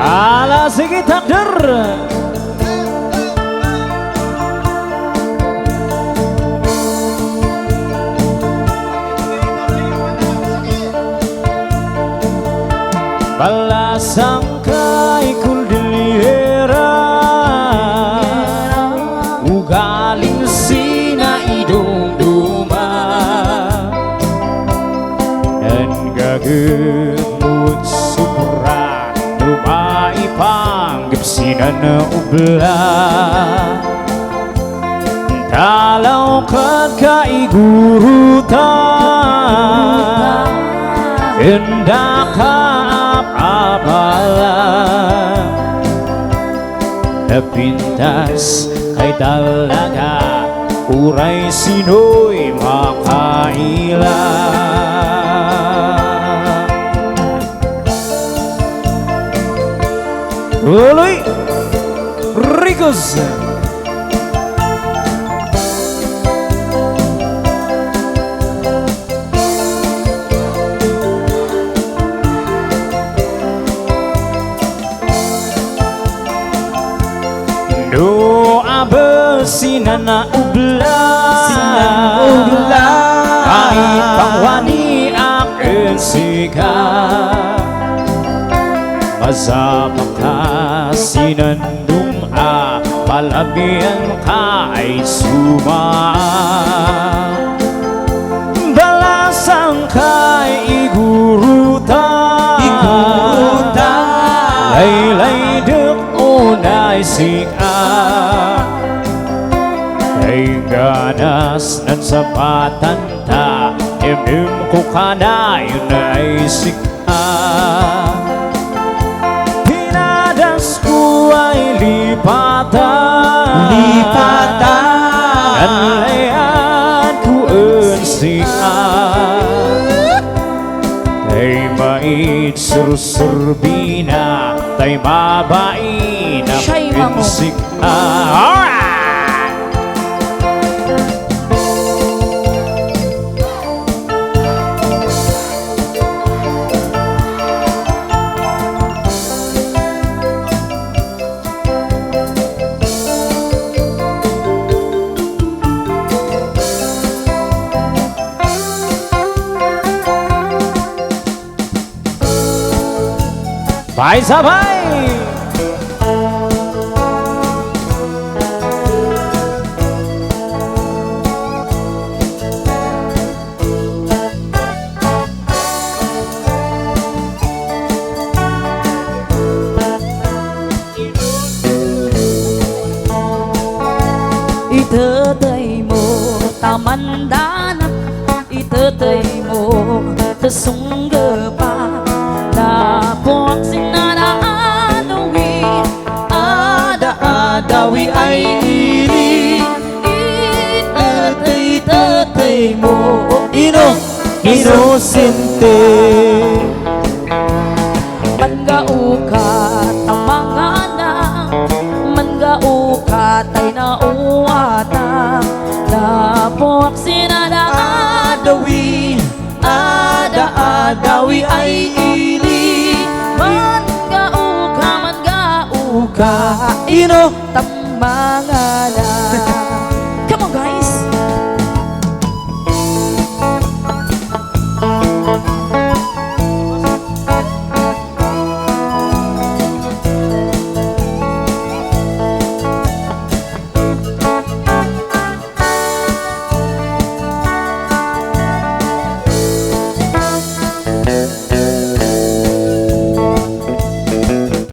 Ala sige takdir. Balasang kay kuldilera ugaling sina idumduma dan gagemut supra lumai panggap sinan ubla kalau kaigurutan hendak abala napintas kay talaga uray sino'y makaila Uloy Ricos doa besinana ubla kahit pangwani akin sika mazapakasin a palabian kay suma balasang kay igurutan laylay dek unay sika ay ganas ng sapatan ta imim ko kanayon ay sika pinadas ko ay lipatan anlayan ko ang sika ay mait sursurbina tay mabait na pinsik alright bye sabay itetay mo tamandanak itetay mo tasunggepa tapos sinaraanowi ada-adawi ay iri itetay mo inosente mangaukat ang mga anak mangaukat ay nauwata tapos sinaraanowi ada-adawi ay ili mangauka ino tamangala